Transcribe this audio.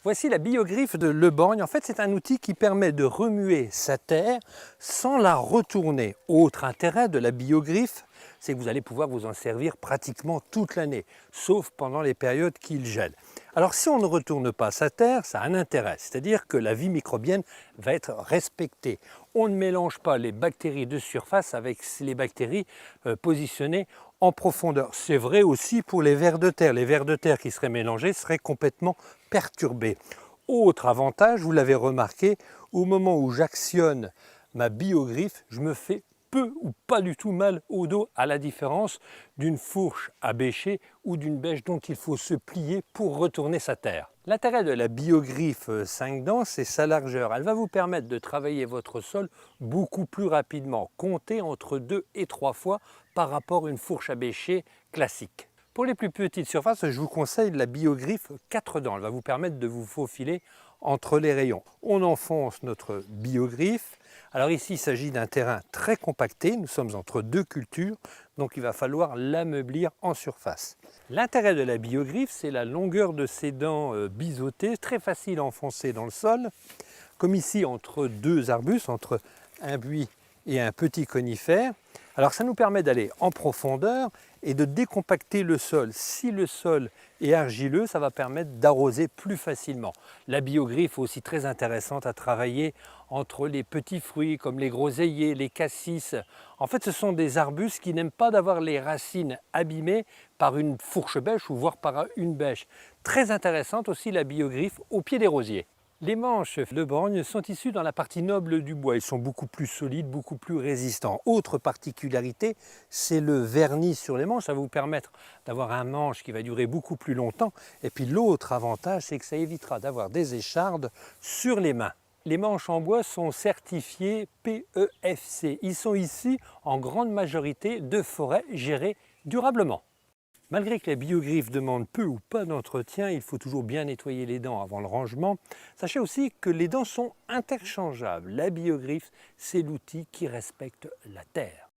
Voici la biogriffe de Le Borgne. En fait, c'est un outil qui permet de remuer sa terre sans la retourner. Autre intérêt de la biogriffe, c'est que vous allez pouvoir vous en servir pratiquement toute l'année, sauf pendant les périodes qu'il gèle. Alors si on ne retourne pas sa terre, ça a un intérêt, c'est-à-dire que la vie microbienne va être respectée. On ne mélange pas les bactéries de surface avec les bactéries positionnées en profondeur. C'est vrai aussi pour les vers de terre. Les vers de terre qui seraient mélangés seraient complètement perturbés. Autre avantage, vous l'avez remarqué, au moment où j'actionne ma biogriffe, je me fais peu ou pas du tout mal au dos, à la différence d'une fourche à bêcher ou d'une bêche dont il faut se plier pour retourner sa terre. L'intérêt de la biogriffe 5 dents, c'est sa largeur. Elle va vous permettre de travailler votre sol beaucoup plus rapidement. Comptez entre 2 et 3 fois par rapport à une fourche à bêcher classique. Pour les plus petites surfaces, je vous conseille la biogriffe 4 dents. Elle va vous permettre de vous faufiler entre les rayons. On enfonce notre biogriffe. Alors ici, il s'agit d'un terrain très compacté. Nous sommes entre deux cultures, donc il va falloir l'ameublir en surface. L'intérêt de la biogriffe, c'est la longueur de ses dents biseautées, très facile à enfoncer dans le sol, comme ici entre deux arbustes, entre un buis et un petit conifère. Alors ça nous permet d'aller en profondeur et de décompacter le sol. Si le sol est argileux, ça va permettre d'arroser plus facilement. La biogriffe est aussi très intéressante à travailler entre les petits fruits comme les groseilliers, les cassis. En fait, ce sont des arbustes qui n'aiment pas d'avoir les racines abîmées par une fourche bêche ou voire par une bêche. Très intéressante aussi la biogriffe au pied des rosiers. Les manches Le Borgne sont issues dans la partie noble du bois. Ils sont beaucoup plus solides, beaucoup plus résistants. Autre particularité, c'est le vernis sur les manches. Ça va vous permettre d'avoir un manche qui va durer beaucoup plus longtemps. Et puis l'autre avantage, c'est que ça évitera d'avoir des échardes sur les mains. Les manches en bois sont certifiées PEFC. Ils sont issus en grande majorité de forêts gérées durablement. Malgré que la biogriffe demande peu ou pas d'entretien, il faut toujours bien nettoyer les dents avant le rangement. Sachez aussi que les dents sont interchangeables. La biogriffe, c'est l'outil qui respecte la terre.